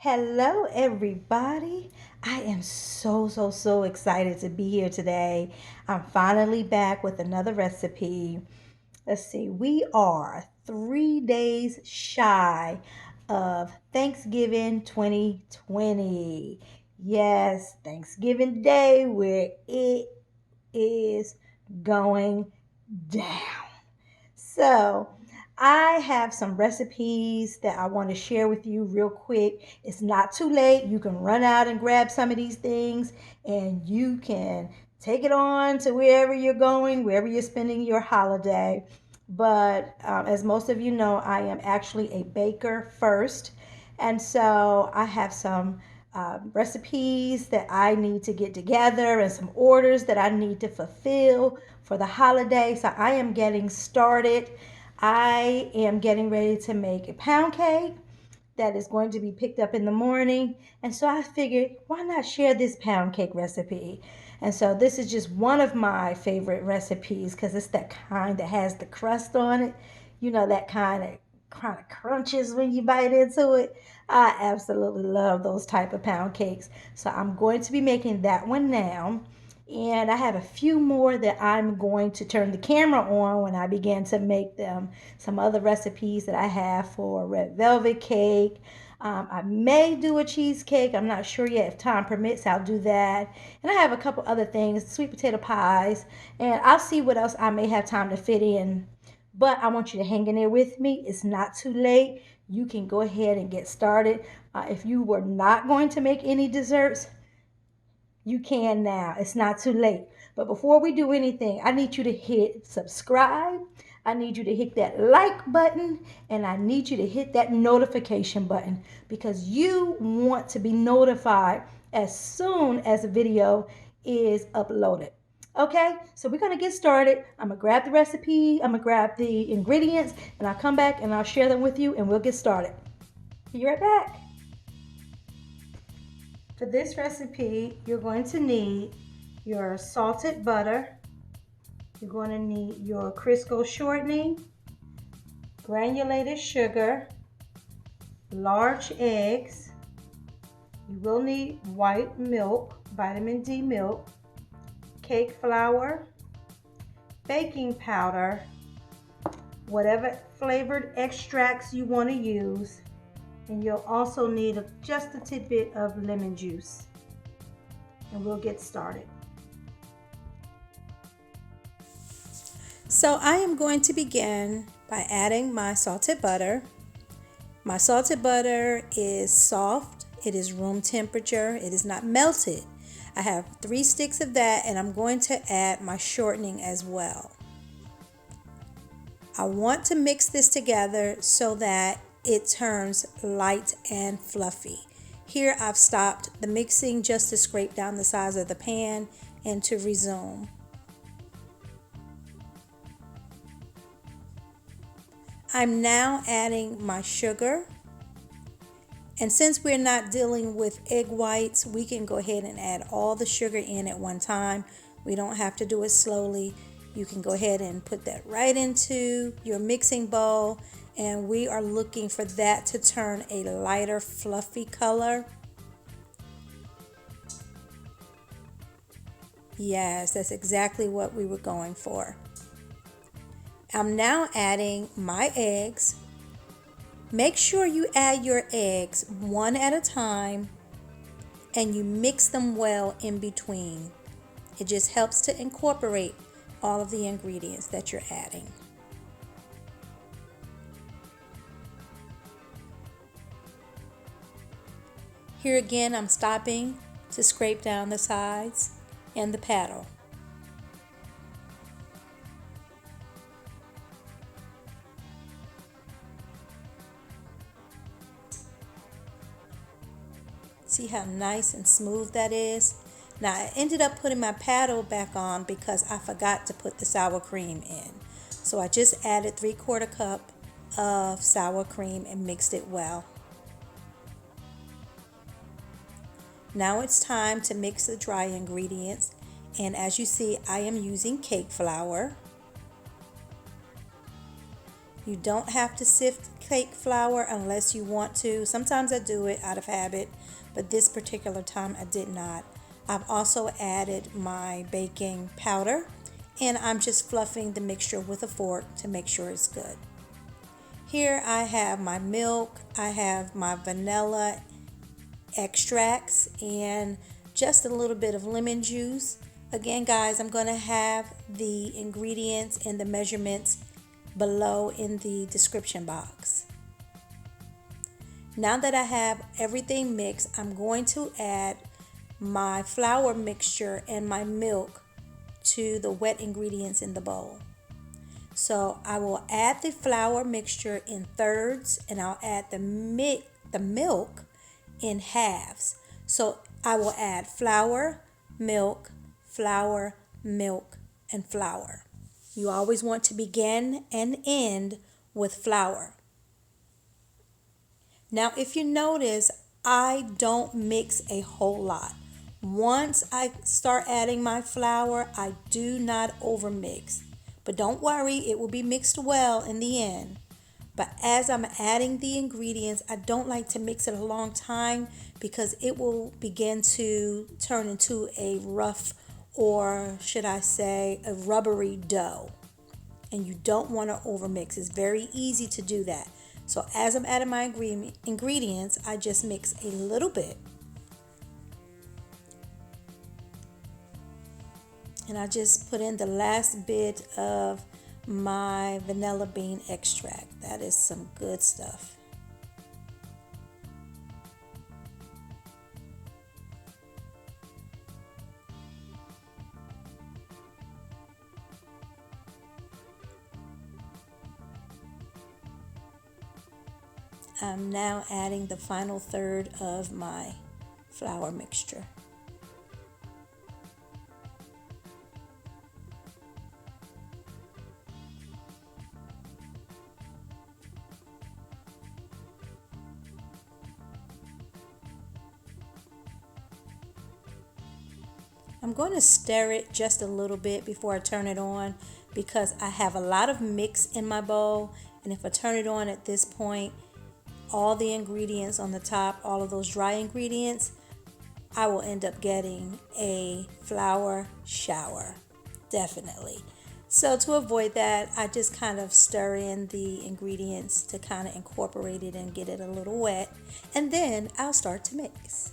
Hello, everybody. I am so excited to be here today. I'm finally back with another recipe. Let's see, we are 3 days shy of Thanksgiving 2020. Yes, Thanksgiving Day, where it is going down. So, I have some recipes that I want to share with you real quick. It's not too late. You can run out and grab some of these things and you can take it on to wherever you're going, wherever you're spending your holiday. But as most of you know, I am actually a baker first. And so I have some recipes that I need to get together and some orders that I need to fulfill for the holiday. So I am getting started. I am getting ready to make a pound cake that is going to be picked up in the morning. And so I figured, why not share this pound cake recipe? And so this is just one of my favorite recipes because it's that kind that has the crust on it. You know, that kind of crunches when you bite into it. I absolutely love those type of pound cakes. So I'm going to be making that one now. And I have a few more that I'm going to turn the camera on when I begin to make them. Some other recipes that I have for red velvet cake. I may do a cheesecake. I'm not sure yet. If time permits, I'll do that. And I have a couple other things, sweet potato pies. And I'll see what else I may have time to fit in. But I want you to hang in there with me. It's not too late. You can go ahead and get started. If you were not going to make any desserts, you can now. It's not too late. But before we do anything, I need you to hit subscribe. I need you to hit that like button and I need you to hit that notification button because you want to be notified as soon as a video is uploaded. Okay, so we're gonna get started. I'm gonna grab the recipe, I'm gonna grab the ingredients, and I'll come back and I'll share them with you and we'll get started. Be right back. For this recipe, you're going to need your salted butter. You're going to need your Crisco shortening, granulated sugar, large eggs. You will need white milk, vitamin D milk, cake flour, baking powder, whatever flavored extracts you want to use, and you'll also need just a tidbit of lemon juice. And we'll get started. So I am going to begin by adding my salted butter. My salted butter is soft, it is room temperature, it is not melted. I have 3 sticks of that and I'm going to add my shortening as well. I want to mix this together so that it turns light and fluffy. Here I've stopped the mixing just to scrape down the sides of the pan and to resume. I'm now adding my sugar. And since we're not dealing with egg whites, we can go ahead and add all the sugar in at one time. We don't have to do it slowly. You can go ahead and put that right into your mixing bowl. And we are looking for that to turn a lighter fluffy color. Yes, that's exactly what we were going for. I'm now adding my eggs. Make sure you add your eggs one at a time and you mix them well in between. It just helps to incorporate all of the ingredients that you're adding. Here again, I'm stopping to scrape down the sides and the paddle. See how nice and smooth that is? Now I ended up putting my paddle back on because I forgot to put the sour cream in. So I just added 3/4 cup of sour cream and mixed it well. Now it's time to mix the dry ingredients, and as you see, I am using cake flour. You don't have to sift cake flour unless you want to. Sometimes I do it out of habit, but this particular time I did not. I've also added my baking powder, and I'm just fluffing the mixture with a fork to make sure it's good. Here I have my milk, I have my vanilla extracts, and just a little bit of lemon juice. Again, guys, I'm going to have the ingredients and the measurements below in the description box. Now that I have everything mixed, I'm going to add my flour mixture and my milk to the wet ingredients in the bowl. So I will add the flour mixture in thirds, and I'll add the milk in halves. So I will add flour, milk, and flour. You always want to begin and end with flour. Now, if you notice, I don't mix a whole lot. Once I start adding my flour, I do not overmix. But don't worry, it will be mixed well in the end. But as I'm adding the ingredients, I don't like to mix it a long time because it will begin to turn into a rough, or should I say, a rubbery dough. And you don't want to overmix. It's very easy to do that. So as I'm adding my ingredients, I just mix a little bit. And I just put in the last bit of my vanilla bean extract. That is some good stuff. I'm now adding the final third of my flour mixture. I'm going to stir it just a little bit before I turn it on because I have a lot of mix in my bowl, and if I turn it on at this point, all the ingredients on the top, all of those dry ingredients, I will end up getting a flour shower, definitely. So to avoid that, I just kind of stir in the ingredients to kind of incorporate it and get it a little wet, and then I'll start to mix.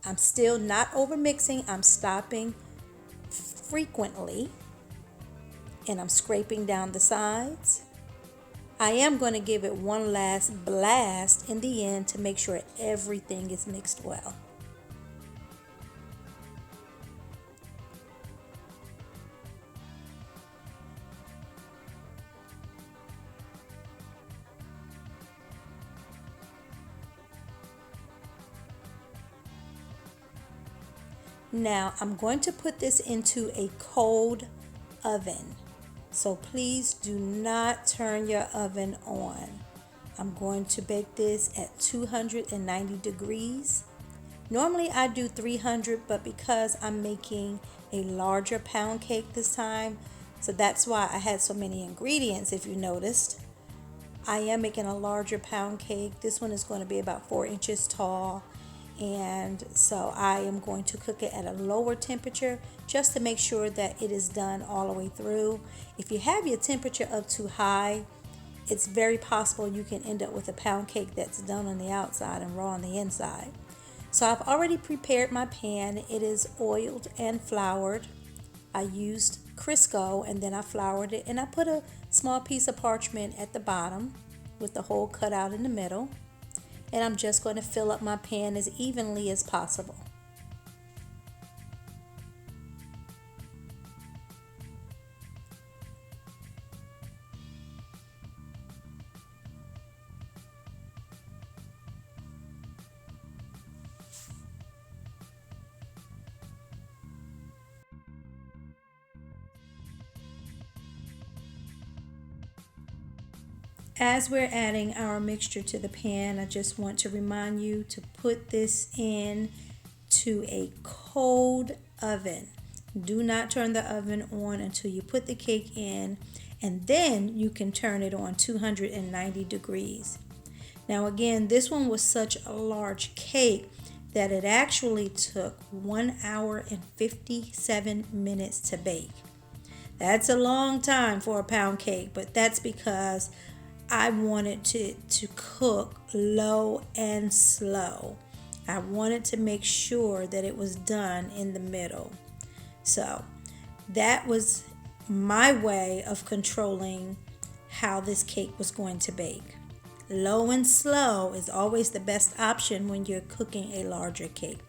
I'm still not over mixing. I'm stopping frequently, and I'm scraping down the sides. I am going to give it one last blast in the end to make sure everything is mixed well. Now I'm going to put this into a cold oven. So please do not turn your oven on. I'm going to bake this at 290 degrees. Normally I do 300, but because I'm making a larger pound cake this time, so that's why I had so many ingredients, if you noticed. I am making a larger pound cake. This one is going to be about 4 inches tall. And so I am going to cook it at a lower temperature just to make sure that it is done all the way through. If you have your temperature up too high, it's very possible you can end up with a pound cake that's done on the outside and raw on the inside. So I've already prepared my pan. It is oiled and floured. I used Crisco and then I floured it, and I put a small piece of parchment at the bottom with the hole cut out in the middle. And I'm just going to fill up my pan as evenly as possible. As we're adding our mixture to the pan, I just want to remind you to put this in to a cold oven. Do not turn the oven on until you put the cake in, and then you can turn it on 290 degrees. Now again, this one was such a large cake that it actually took 1 hour and 57 minutes to bake. That's a long time for a pound cake, but that's because I wanted to cook low and slow. I wanted to make sure that it was done in the middle. So that was my way of controlling how this cake was going to bake. Low and slow is always the best option when you're cooking a larger cake.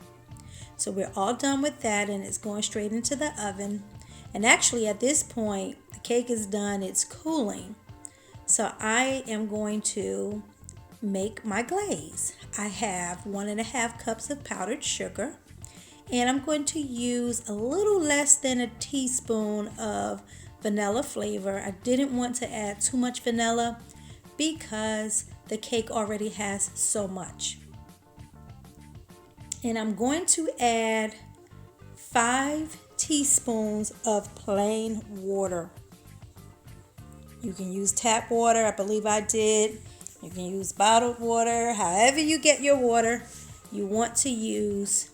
So we're all done with that, and it's going straight into the oven. And actually at this point, the cake is done, it's cooling. So I am going to make my glaze. I have 1.5 cups of powdered sugar, and I'm going to use a little less than a teaspoon of vanilla flavor. I didn't want to add too much vanilla because the cake already has so much. And I'm going to add 5 teaspoons of plain water. You can use tap water, I believe I did. You can use bottled water, however you get your water. You want to use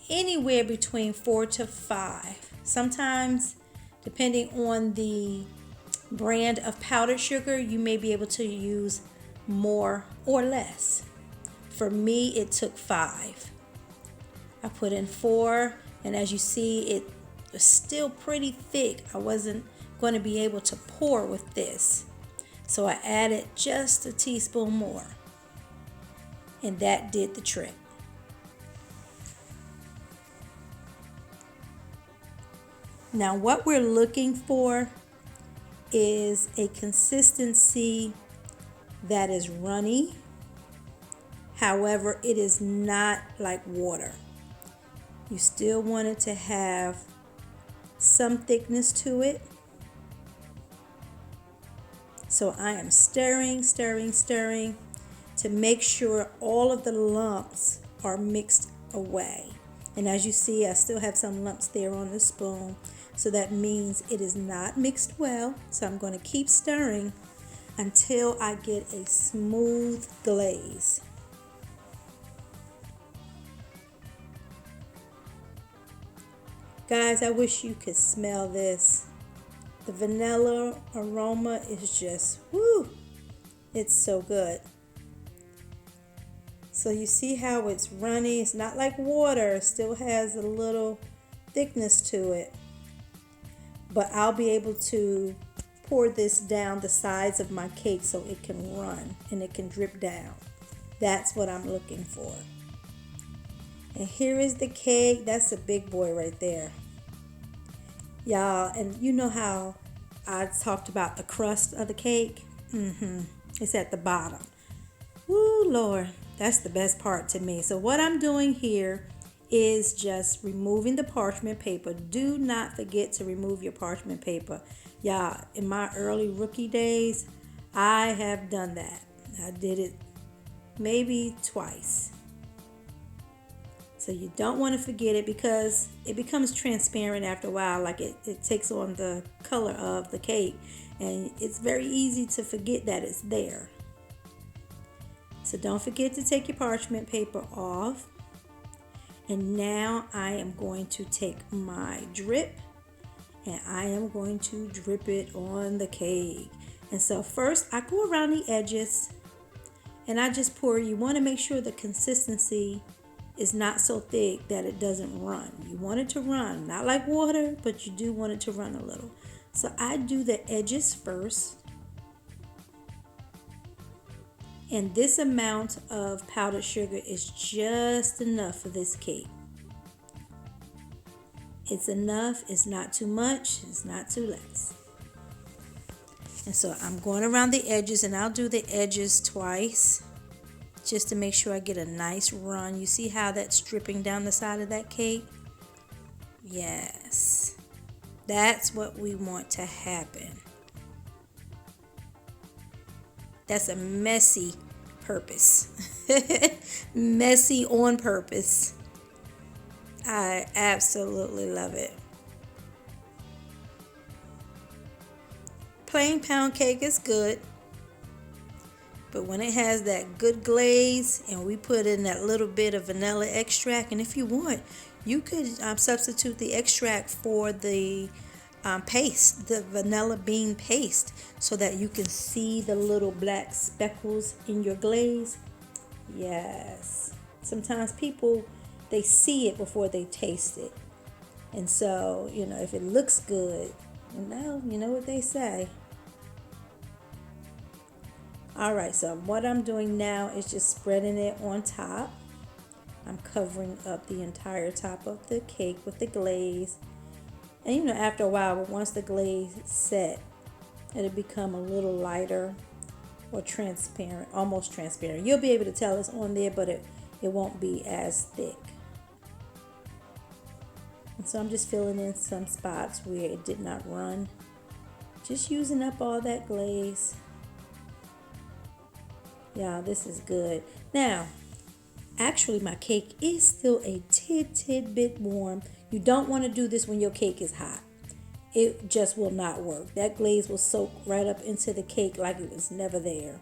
anywhere between 4 to 5. Sometimes, depending on the brand of powdered sugar, you may be able to use more or less. For me, it took 5. I put in 4, and as you see, it was still pretty thick. I wasn't going to be able to pour with this, so I added just a teaspoon more, and that did the trick. Now what we're looking for is a consistency that is runny. However, it is not like water. You still want it to have some thickness to it. So I am stirring to make sure all of the lumps are mixed away. And as you see, I still have some lumps there on the spoon. So that means it is not mixed well. So I'm going to keep stirring until I get a smooth glaze. Guys, I wish you could smell this. The vanilla aroma is just, woo, it's so good. So you see how it's runny. It's not like water. It still has a little thickness to it. But I'll be able to pour this down the sides of my cake so it can run and it can drip down. That's what I'm looking for. And here is the cake. That's a big boy right there. Y'all, and you know how I talked about the crust of the cake? It's at the bottom. Woo, Lord, that's the best part to me. So what I'm doing here is just removing the parchment paper. Do not forget to remove your parchment paper. Y'all, in my early rookie days, I have done that. I did it maybe twice. So you don't want to forget it because it becomes transparent after a while, like it takes on the color of the cake, and it's very easy to forget that it's there. So don't forget to take your parchment paper off. And now I am going to take my drip and I am going to drip it on the cake. And so first I go around the edges and I just pour. You want to make sure the consistency is not so thick that it doesn't run. You want it to run, not like water, but you do want it to run a little. So I do the edges first. And this amount of powdered sugar is just enough for this cake. It's enough, it's not too much, it's not too less. And so I'm going around the edges, and I'll do the edges twice just to make sure I get a nice run. You see how that's dripping down the side of that cake? Yes, that's what we want to happen. That's a messy purpose. Messy on purpose. I absolutely love it. plain pound cake is good. But when it has that good glaze and we put in that little bit of vanilla extract, and if you want, you could substitute the extract for the paste, the vanilla bean paste, so that you can see the little black speckles in your glaze. Yes. Sometimes people, they see it before they taste it. And so, if it looks good, you know what they say. Alright, so what I'm doing now is just spreading it on top. I'm covering up the entire top of the cake with the glaze. And after a while, once the glaze set, it'll become a little lighter or transparent, almost transparent. You'll be able to tell it's on there, but it won't be as thick. And so I'm just filling in some spots where it did not run. Just using up all that glaze. Y'all, this is good. Now, actually my cake is still a tidbit warm. You don't want to do this when your cake is hot. It just will not work. That glaze will soak right up into the cake like it was never there.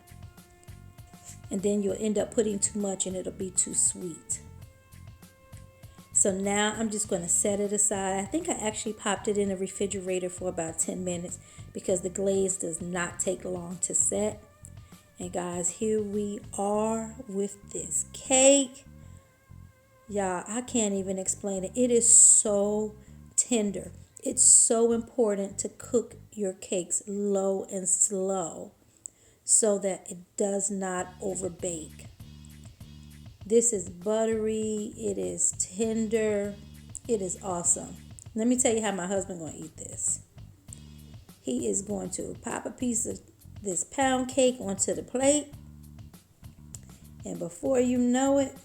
And then you'll end up putting too much and it'll be too sweet. So now I'm just going to set it aside. I think I actually popped it in the refrigerator for about 10 minutes because the glaze does not take long to set. And guys, here we are with this cake. Y'all, I can't even explain it. It is so tender. It's so important to cook your cakes low and slow so that it does not overbake. This is buttery. It is tender. It is awesome. Let me tell you how my husband going to eat this. He is going to pop a piece of this pound cake onto the plate, and before you know it,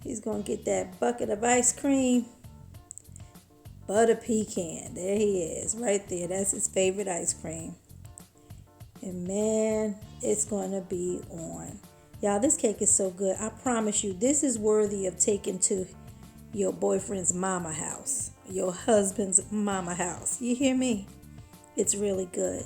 he's going to get that bucket of ice cream, butter pecan. There he is, right there. That's his favorite ice cream. And man, it's going to be on. Y'all, this cake is so good. I promise you, this is worthy of taking to your boyfriend's mama house, your husband's mama house. You hear me? It's really good.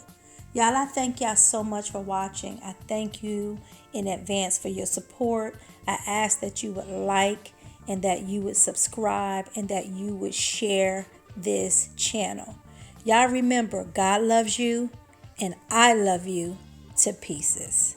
Y'all, I thank y'all so much for watching. I thank you in advance for your support. I ask that you would like and that you would subscribe and that you would share this channel. Y'all remember, God loves you and I love you to pieces.